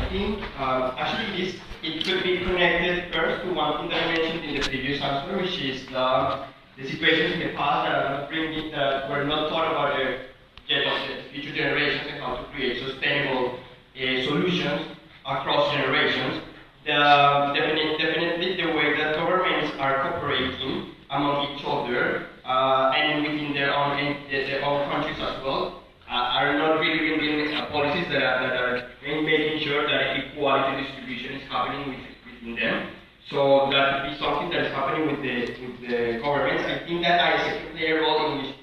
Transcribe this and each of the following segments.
think actually it could be connected first to one thing that I mentioned in the previous answer, which is the situations in the past that are not bringing that were not thought about yet of the future generations and how to create sustainable solutions across generations. Definitely the way that governments are cooperating among each other and within their own countries as well are not really bringing policies that are making sure that equality distribution is happening within them. So that would be something that is happening with the governments. I think that ISEC can play a role in which.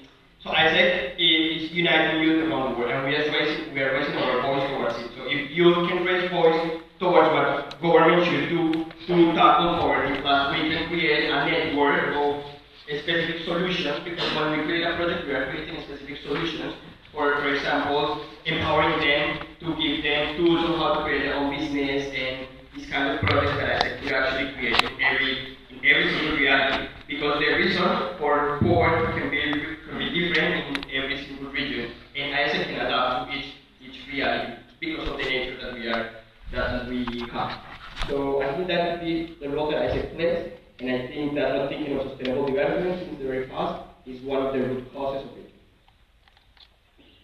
So ISEC is uniting youth around the world, and we are raising our voice towards it. So if youth can raise voice towards what government should do to tackle poverty, plus we can create a network of specific solutions, because when we create a project, we are creating specific solutions. For example, empowering them to give them tools on how to create their own business and these kind of projects that I said we actually create in every single reality. Because the reason for poverty can be different in every single region, and ISEC can adapt to each reality because of the nature that we have. So I think that would be the role that ISEC plays, and I think that not thinking of sustainable development since the very past is one of the root causes of it.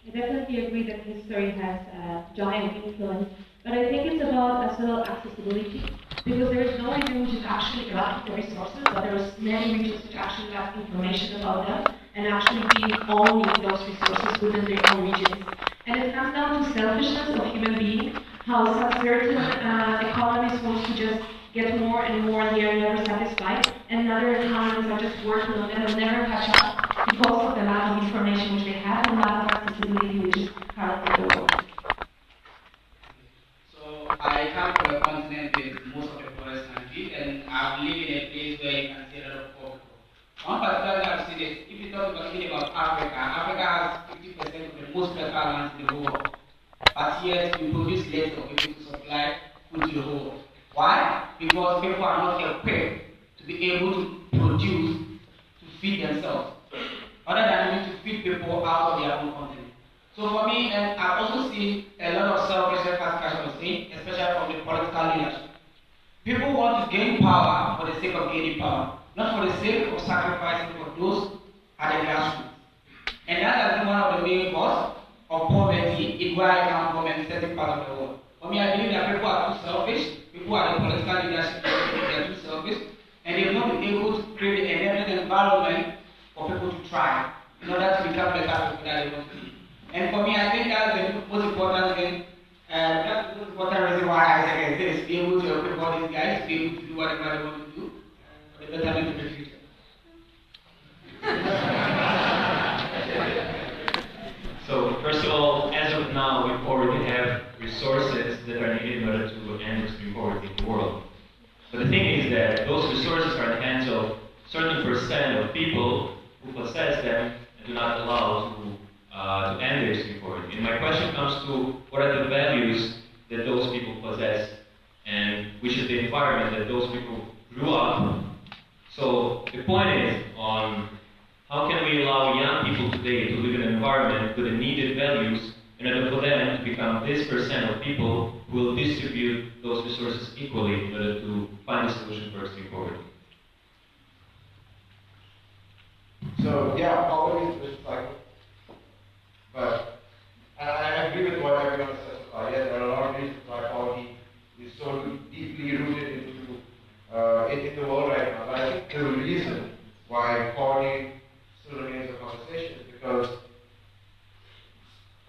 I definitely agree that history has a giant influence, but I think it's about as well accessibility, because there is no region which is actually lacking the resources, but there is many regions which actually lack information about them and actually being owning those resources within their own regions. And it comes down to selfishness of human beings, how some certain economies want to just get more and more, they are never satisfied, and other economies are just working on them and never catch up because of the lack of information which they have and lack of accessibility which is currently the world. So I come from a continent with most of the poorest countries, and I live in a place where you can see a lot of poor people. One particular thing I've seen is, if you talk about Africa, Africa has 50% of the most fertile lands in the whole world. But yet we produce less of people to supply food to the whole world. Why? Because people are not equipped to be able to produce to feed themselves, other than having to feed people out of their own continent. So for me, and I also see a lot of selfishness, as Kasha was saying, especially from the political leadership. People want to gain power for the sake of gaining power, not for the sake of sacrificing for those at the grassroots. And that has been one of the main causes of poverty in where I come from and certain parts of the world. For me, I believe that people are too selfish, people are the political leadership, they are too selfish, and they've not been able to create an enabling environment for people to try in order to become better people that they want to be. And for me, I think that's the most important thing, and that's the most important reason why I say is be able to equip all these guys to be able to do whatever they want to do for the betterment of the future. So, first of all, as of now, we already have resources that are needed in order to end extreme poverty in the world. But the thing is that those resources are in the hands of certain percent of people who possess them and do not allow to end the extreme poverty. And my question comes to what are the values that those people possess and which is the environment that those people grew up. So the point is on how can we allow young people today to live in an environment with the needed values in order for them to become this percent of people who will distribute those resources equally in order to find a solution for extreme poverty. So yeah, poverty is a vicious cycle. But I agree with what everyone says about it. There are a lot of reasons why poverty is so deeply rooted in the world right now. But I think the reason why poverty still remains a conversation is because,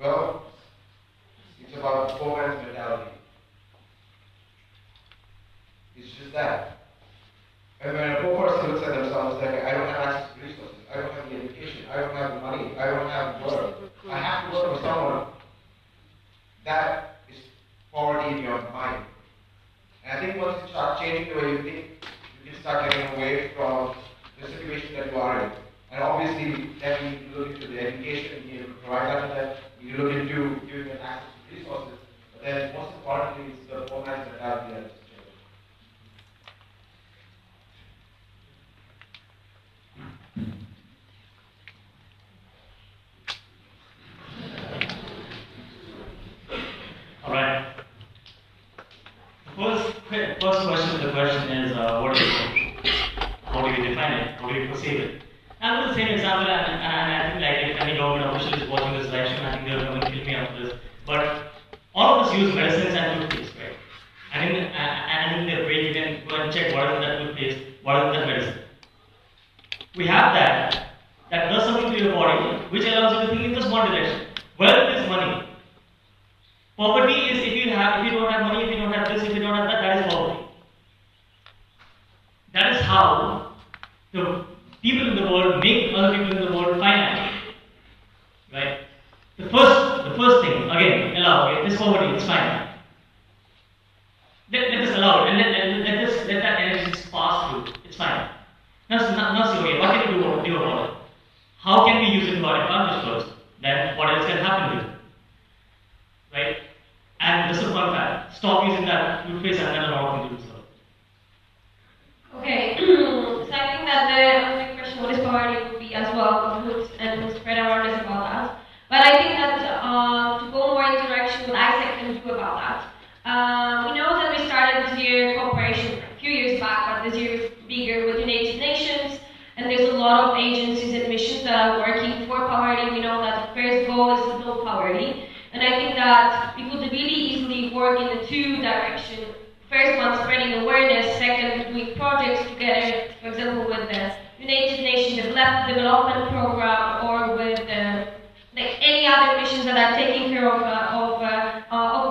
well, it's about the poor man's mentality. It's just that. And when a poor person looks at themselves like, I don't have access to resources, I don't have the education, I don't have the money, I don't have work, I have to work for someone, that is poverty in your mind. And I think once you start changing the way you think, you can start getting away from the situation that you are in. And obviously, then you need to look into the education, you need to provide that to them, you look into giving them access to resources, but then most importantly, it's the poor man's mentality that is changing. All right. first question of the question is what is it? How do you define it? How do you perceive it? I'll give the same example, and I think like if any government official is watching this live stream, I think they're going to kill me after this. But all of us use medicines and toothpaste, right? And in their brain, you can go and check what is that toothpaste, what is that medicine. We have that does something to your body, which allows you to think in just one direction. Wealth is money. Poverty is if you don't have money, if you don't have this, if you don't have that, that is poverty. That is how the people in the world make other people in the world finite. Right? The first thing, again, allow, okay, this poverty, it's fine. Let this allow it, and let that energy just pass through. It's fine. Now see, okay, what can we do about it? How can we use it to our advantage first? Then what else can happen to it? Right? And just a fun fact, stop using that toothpaste and then allow them to do so. Okay, so I think that the question what is poverty would be as well good and spread awareness about that. But I think that to go more into direction what ISEC can do about that. We know that we started this year cooperation a few years back, but this year is bigger with United Nations, and there's a lot of agencies and missions that are working for poverty. We know that the first goal is to build poverty, and I think that we could really easily work in the two directions. First one, spreading awareness. Second, doing projects together, for example, with the United Nations Development Program or with like any other missions that are taking care of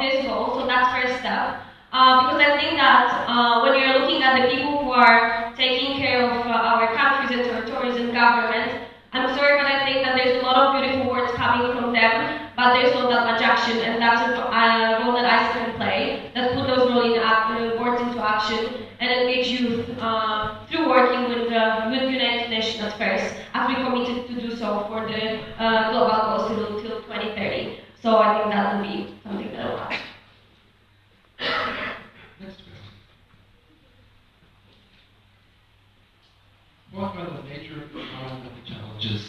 this goal. So that's first step. Because I think that when you're looking at the people who are taking care of our countries and territories and government, I'm sorry, but I think that there's a lot of beautiful words coming from them, but there's not that much action, and that's a role that ICE can play, that put those words into action and engage youth through working with United Nations at first, as we committed to do so for the global goals till 2030. So I think that will be something that will happen. Next question. What are the major environmental challenges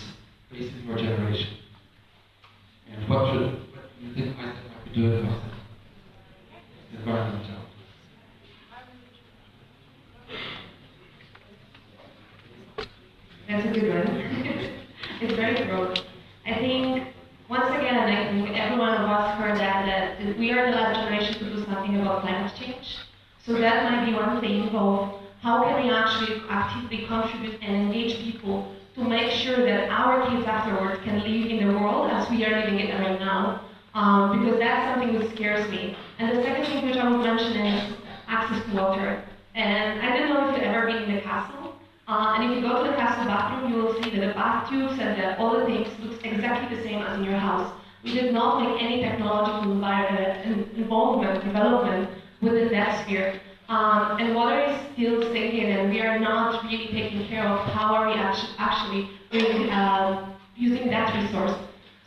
facing your generation? And what do you think ISEC might be doing about the environmental challenges? That's a good one. It's very broad. I think, once again, I think every one of us heard that we are the last generation to do something about climate change. So that might be one thing of how can we actually actively contribute and engage people to make sure that our kids afterwards can live in the world as we are living it right now, because that's something that scares me. And the second thing which I would mention is access to water. And I don't know if you've ever been in the castle, and if you go to the castle bathroom, you will see that the bath tubes and all the things looks exactly the same as in your house. We did not make any technological involvement, development within that sphere. And water is still sinking, and we are not really taking care of how are we actually using that resource.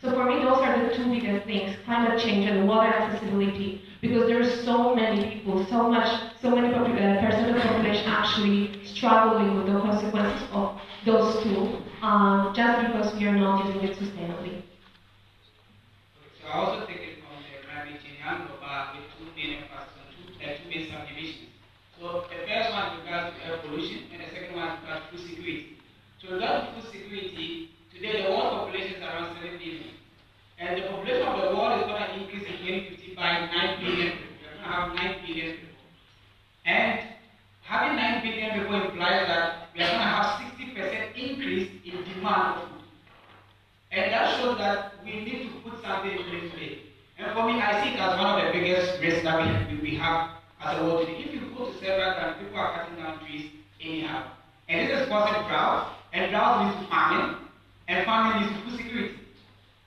So for me, those are the two biggest things: climate change and water accessibility. Because there are so many people, so many percent of the population actually struggling with the consequences of those two, just because we are not using it sustainably. So I also take it from the climate change angle, but with two main emphasis on two main subdivisions. So the first one regards to air pollution, and the second one regards to food security. So regarding food security, today the world population is around 7 billion. And the population of the world is going to increase in 2050 by 9 billion people. We're going to have 9 billion people. And having 9 billion people implies that we are going to have 60% increase in demand for food. And that shows that we need to put something in place today. And for me, I see it as one of the biggest risks that we have as a world today. If you go to several countries, people are cutting down trees anyhow. And this is causing drought, and drought leads to famine, and famine leads to food security.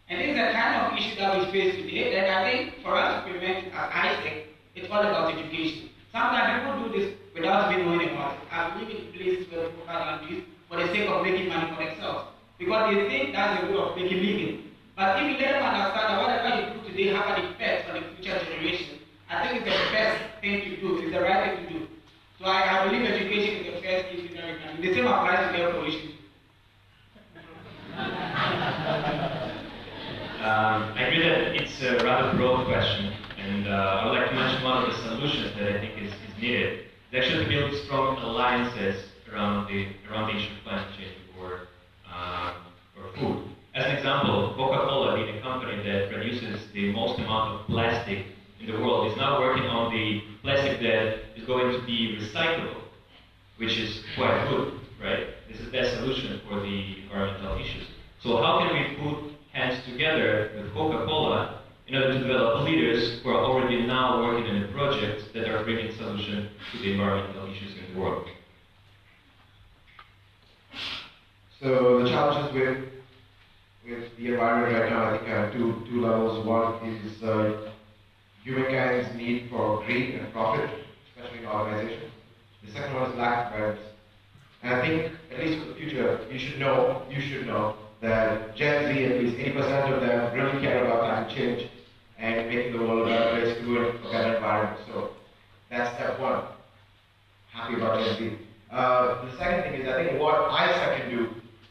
And this is the kind of issue that we face today, that I think for us to prevent it as ISEC, it's all about education. Sometimes people do this without even knowing about it. I live in places where people cut down trees for the sake of making money for themselves, because they think that's a way of making living. But if you let them understand that whatever you do today have an effect on the future generation, I think it's the best thing to do, it's the right thing to do. So I believe education is the first thing that we can do. The same applies to air pollution. I agree that it's a rather broad question. And I would like to mention one of the solutions that I think is needed. Is actually to build strong alliances around the issue of climate change or food. As an example, Coca-Cola, being a company that produces the most amount of plastic in the world, is now working on the plastic that is going to be recyclable, which is quite good, right? This is their solution for the environmental issues. So how can we put hands together with Coca-Cola in order to develop leaders who are already now working on the projects that are bringing solution to the environmental issues in the world? So the challenges with the environment right now, I think have two levels. One is humankind's need for greed and profit, especially in organizations. The second one is lack of awareness. And I think, at least for the future, you should know that Gen Z, at least 80% of them, really care about climate change and making the world a better place to do it, a better environment. So that's step one. Happy about Gen Z. The second thing is, I think what ISA can do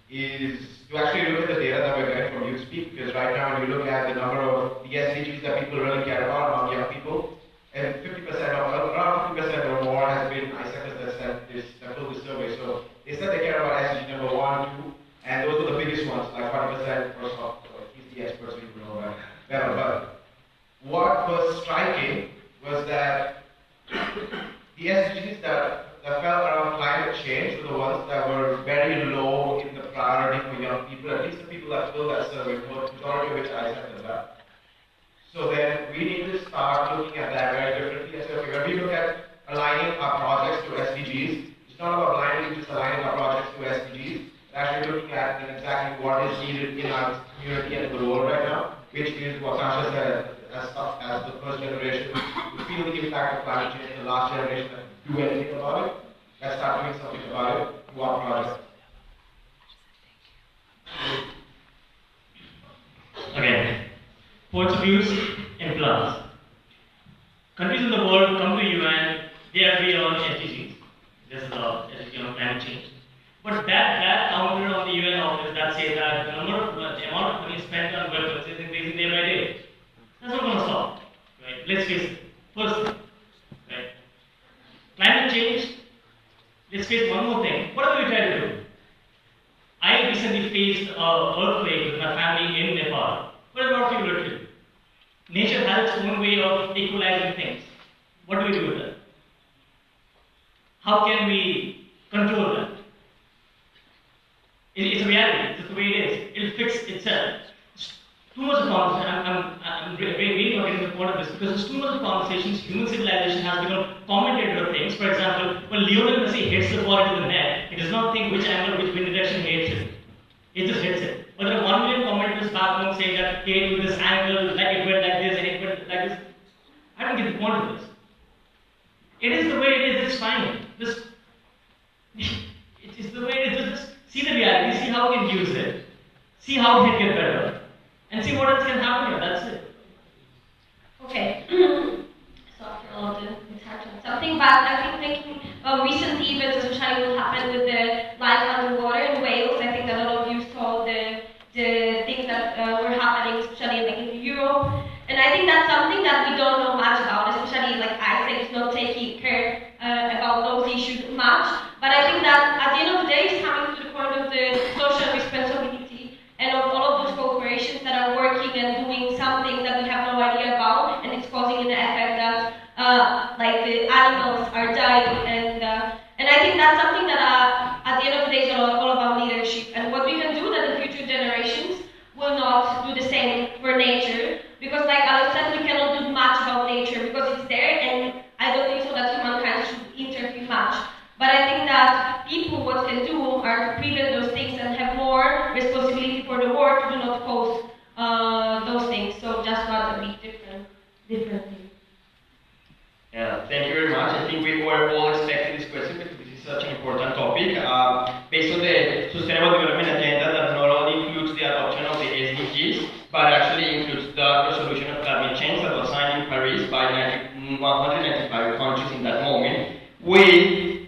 is to actually look at the data that we're getting from YouthSpeak, because right now when you look at the number of the SDGs that people really care about among young people, and 50% or around 50% or more has been ISECs that filled this survey. So they said they care about SDG number 1, 2, and those are the biggest ones, like 40% or so. So he's the expert, so you know that better. But what was striking was that the SDGs that fell around climate change were the ones that were very low in the priority for young people, at least the people that filled that survey, majority of which I said that. So then we need to start looking at that very differently. And so okay, when we look at aligning our projects to SDGs, it's not about blindly just aligning our projects to SDGs, but actually looking at exactly what is needed in our community and in the world right now, which is what Sasha said, as the first generation who feel the impact of climate change, the last generation that do anything about it. Let's start doing something about it through our project. Again, points of views in plus. Countries in the world come to UN, they agree on SDGs. This is the SDG on climate change. But that counter on the UN office that says that the amount of money spent on weapons is increasing day by day. That's not going to stop. Right? Let's face it. First thing, right? Climate change. Let's face one more thing. What are we trying to do? I recently faced an earthquake with my family in Nepal. What is not people to do? Nature has its own way of equalizing things. What do we do with that? How can we control that? It's a reality. It's the way it is. It'll fix itself. Too much of conversation. I'm really not getting the point of this because there's too much of conversations. Human civilization has become commentator of things. For example, when Lionel Messi hits the ball into the net, he does not think which angle, which wind direction he hits it. He just hits it. But there are 1 million commentators back home saying that he hit with this angle, like it went like this, and it went like this. I don't get the point of this. It is the way it is. It's fine. Just it is the way it is. Just see the reality. See how we can use it. See how it can get better. And see what else can happen here. That's it. Okay. So after all the interaction, something bad. I've been thinking of recent events, especially what happened with the life underwater in Wales. I think that a lot of you saw the things that were happening, especially like in Europe. And I think that's something that we don't know much about, especially like Isaac is not taking care about those issues much. But I think that at the end of the day, it's coming to the point of the social responsibility and of all of those corporations that are working and doing something that we have no idea about, and it's causing an effect that like the animals are dying, and I think that's something that at the end of the day is all about leadership and what we can do that the future generations will not do the same for nature, because like Alex said, we cannot do much about nature because it's there, and I don't think so that humankind should interfere much. But I think that people what can do are to prevent those things and have more responsibility for the world to do not cause those things. So just not a big differently. Yeah, thank you very much. I think we were all expecting this question because this is such an important topic. Based on the Sustainable Development Agenda that not only includes the adoption of the SDGs, but actually includes the resolution of climate change that was signed in Paris by 195 countries in that moment, with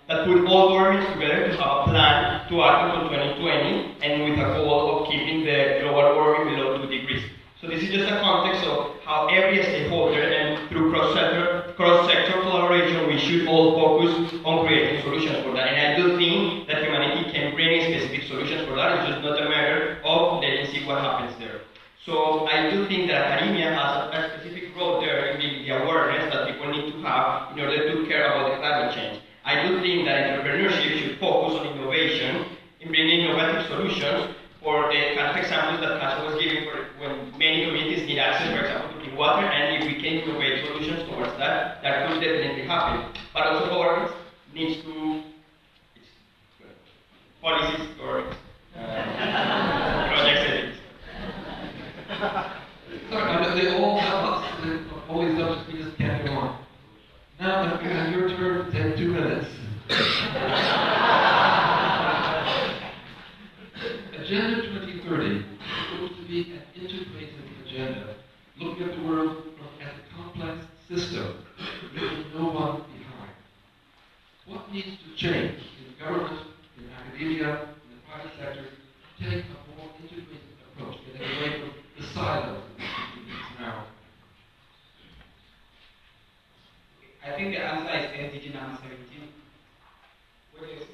that put all governments together to have a plan to act until 2020 and with a goal of keeping the global warming below 2 degrees. So this is just a context of how how every stakeholder and through cross-sector collaboration, we should all focus on creating solutions for that. And I do think that humanity can bring specific solutions for that. It's just not a matter of letting see what happens there. So I do think that academia has a specific role there in the awareness that people need to have in order to care about the climate change. I do think that entrepreneurship should focus on innovation, in bringing innovative solutions for the kind of examples that Kasia was giving for when many communities need access, for example, to clean water, and if we can innovate solutions towards that, that could definitely happen. But also government needs to policies or projects and Sorry, they all have us. They always love to just can't go on. Now, your turn. Take 2 minutes. Agenda 2030 is supposed to be an integrated agenda, looking at the world as a complex system, leaving no one behind. What needs to change in government, in academia, in the private sector, to take a more integrated approach, getting away from the silos it's now? I think the answer is SDG number 17, which is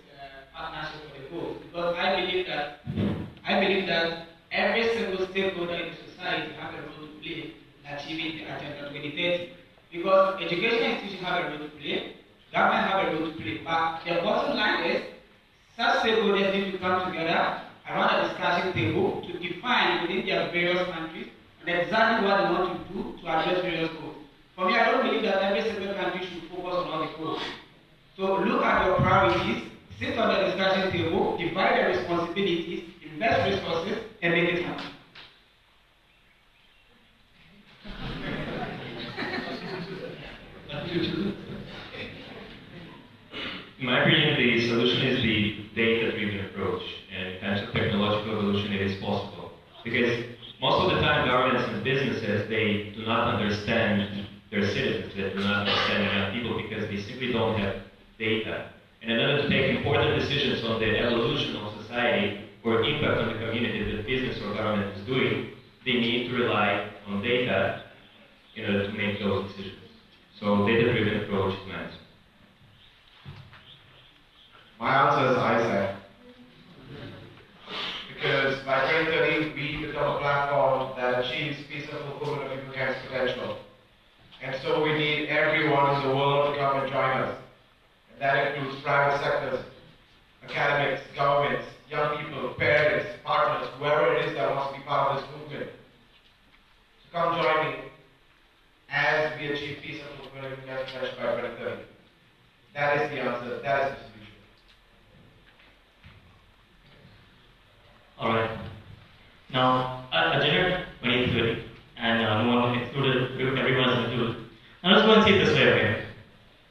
partnership for the goals. Because I believe that every single stakeholder in society have a role to play in achieving the Agenda 2030. Because education institutions have a role to play, government have a role to play. But the bottom line is, such stakeholders need to come together around a discussion table to define within their various countries and exactly what they want to do to address various goals. For me, I don't believe that every single country should focus on all the goals. So look at your priorities, sit on the discussion table, divide the responsibilities, invest resources, and make it happen. In my opinion, the solution is the data-driven approach, and kinds of technological evolution it is possible. Because most of the time, governments and businesses, they do not understand their citizens, they do not understand enough people because they simply don't have data. And in order to take important decisions on the evolution of society or impact on the community that business or government is doing, they need to rely on data in order to make those decisions. So data-driven approach is my answer. My answer is Isaac. Because by 2030, we become a platform that achieves peace and fulfillment of humankind's potential. And so we need everyone in the world to come and join us. And that includes private sectors, academics, governments, young people, parents, partners, whoever it is that wants to be part of this movement. So come join me as we achieve peace and fulfillment of humankind's potential by 2030. That is the answer. That is the solution. Alright. Now, Agenda 2030, and no one excluded, everyone is included. Now let's go and see it this way, okay?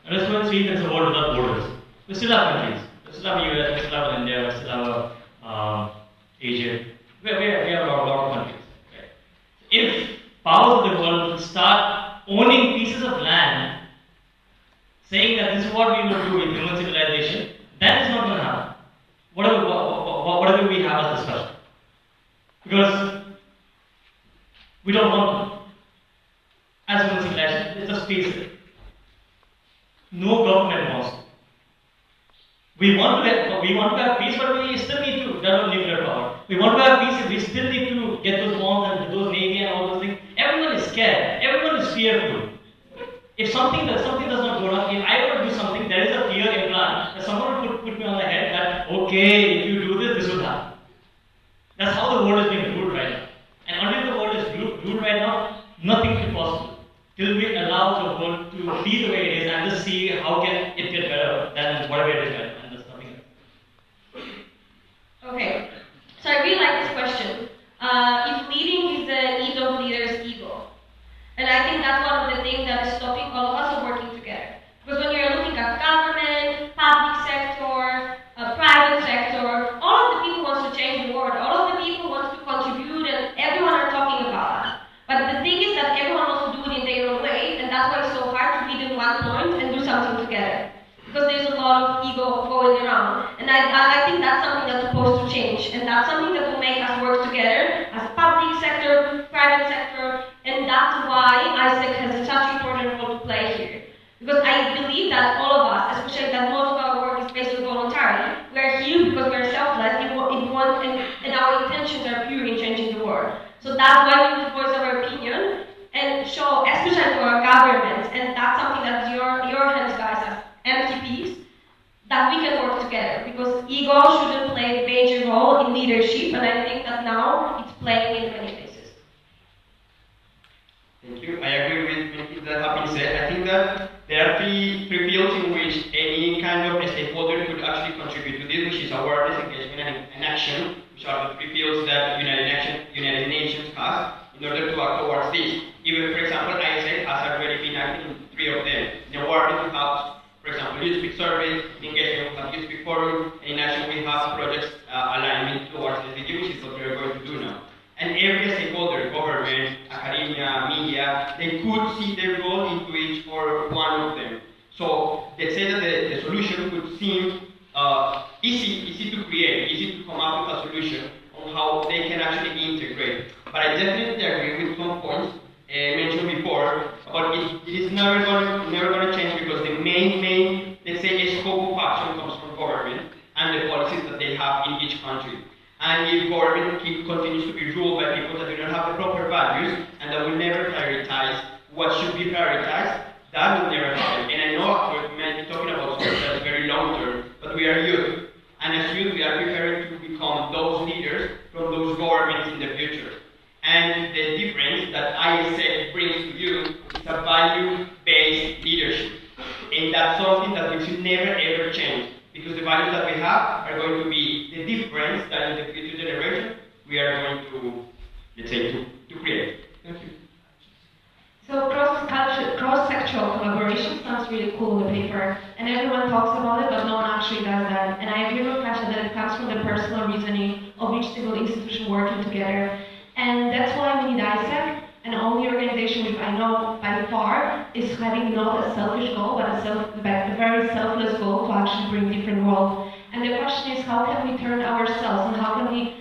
Now let's go and see there's a world without borders. We still have countries. We still have US, we still have India, we still have Asia. We have a lot of countries. Okay? If powers of the world start owning pieces of land, saying that this is what we will do with human civilization, that is not going to happen. Whatever we have as discussion. Because we don't want to. As human civilization, let's just face it. No government wants to. We want to have peace, but we still need to develop nuclear power. We want to have peace, we still need to get those bombs and those navy and all those things. Everyone is scared. Everyone is fearful. If something does not go wrong, if I were to do something, there is a fear implant that someone would put me on the head that, okay, if you do this, this will happen. That's how the world is being ruled right now. And until the world is ruled right now, nothing is possible. Till we allow the world to be the way it is and just see how can it get better than whatever it is right now. And there's nothing else. Okay, so I really like this question. If leading is the need of leaders' ego. And I think that's one of the things that is stopping all of us from working together. Because when you're looking at government, public sector, private sector, all of the people want to change the world, all of the people want to contribute, and everyone are talking about that. But the thing is that everyone wants to do it in their own way, and that's why it's so hard to lead in one point and do something together. Because there's a lot of ego going around. And I think that's something that's supposed to change. And that's something that will make us work together as public sector, private sector, and that's why that all of us, especially that most of our work is based on voluntarily, we are here because we are selfless and our intentions are pure in changing the world. So that's why we need to voice our opinion and show, especially to our governments, and that's something that your hands guys as MTPs, that we can work together, because ego shouldn't play a major role in leadership, and I think that now it's playing in many places. Thank you. I agree with many things that have been said. I think that there are three fields in which any kind of stakeholder could actually contribute to this, which is awareness, engagement, and action, which are the three fields that United Nations has in order to act towards this. Even, for example, ISF has already been acting in three of them. In awareness, we have, for example, Youth Speak survey. In engagement, we have Youth Speak forum. And in action, we have projects alignment towards SDG, which is what we are going to do now. And every stakeholder, government, academia, media, they could see their role into each or one of them. So let's say that the solution could seem easy to create, easy to come up with a solution on how they can actually integrate. But I definitely agree with some points mentioned before about it is never going to change, because the main, let's say, scope of action comes from government and the policies that they have in each country. And if government continues to be ruled by people that do not have the proper values and that will never prioritize what should be prioritized, that will never happen. And I know we might be talking about something that's very long term, but we are youth. And as youth, we are preparing to become those leaders from those governments in the future. And the difference that ISF brings to you is a value-based leadership. And that's something that we should never ever change, because the values that we have are going to be the difference that in the future generation we are going to, let's say, to create. Thank you. So cross-sectoral collaboration sounds really cool in the paper, and everyone talks about it, but no one actually does that. And I agree with Kasia that it comes from the personal reasoning of each single institution working together. And that's why we need ISEC, and only organization which I know by far is having not a selfish goal, but a very selfless goal to actually bring different world. And the question is, how can we turn ourselves, and how can we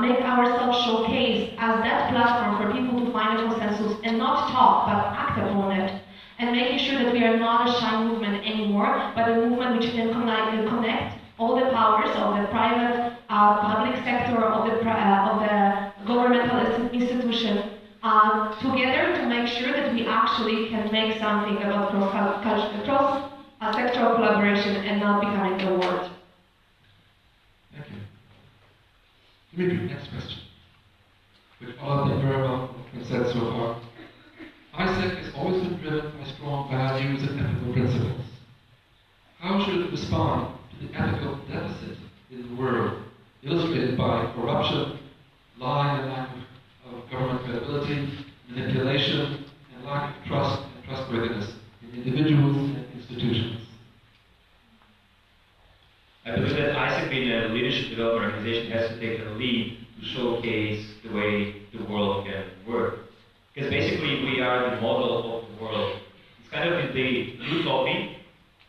make ourselves showcase as that platform for people to find a consensus and not talk, but act upon it, and making sure that we are not a shy movement anymore, but a movement which can connect all the powers of the private, public sector, of the governmental institution together to make sure that we actually can make something about cross-sectoral collaboration and not becoming a word. Thank you. Dimitri, next question. With all the very well said so far, ISEC has always been driven by strong values and ethical principles. How should it respond to the ethical deficit in the world, illustrated by corruption, lying and lack of government credibility, manipulation, and lack of trust and trustworthiness in individuals and institutions? I believe that ISEC, being a leadership development organization, has to take the lead to showcase the way the world can work. Because basically we are the model of the world. It's kind of the utopia,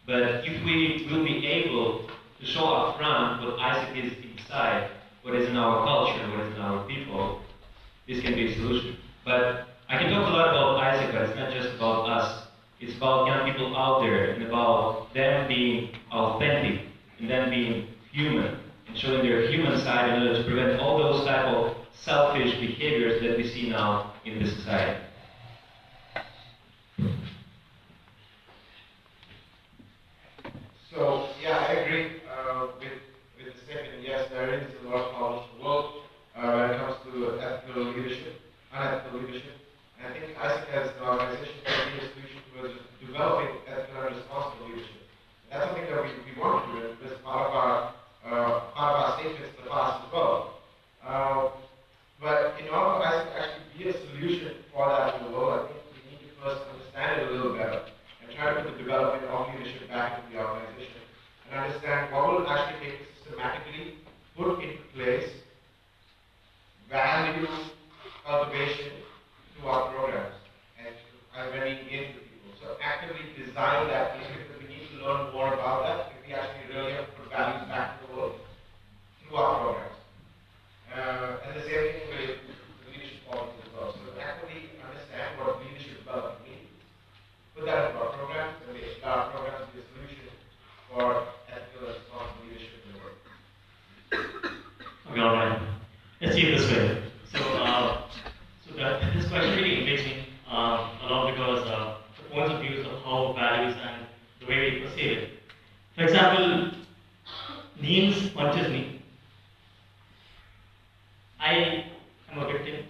but if we will be able to show up front what ISEC is inside, what is in our culture, what is in our people, this can be a solution. But I can talk a lot about ISEC, but it's not just about us. It's about young people out there and about them being authentic and them being human and showing their human side in order to prevent all those type of selfish behaviors that we see now in the society. So, yeah, I agree with the statement. Yes, there is a lot of problems in the world when it comes to ethical leadership, unethical leadership. And I think ISEC as an organization can be a solution towards developing ethical and responsible leadership. That's something that we want to do, and it's part of our statements in the past as well. But in order for ISEC to actually be a solution for that in the world, I think we need to first understand it a little better and try to put the development of leadership back into the organization and understand what will actually take to systematically put into place value cultivation through our programs and when we engage with people. So actively design that because we need to learn more about that if we actually really have to put values back in the world through our programs. And the same thing with leadership policies as well. So actively understand what leadership development means. Put that into our programs, and our programs will be this question really intrigues me a lot because the points of views of how values and the way we perceive it. For example, Niels punches me. I am a victim.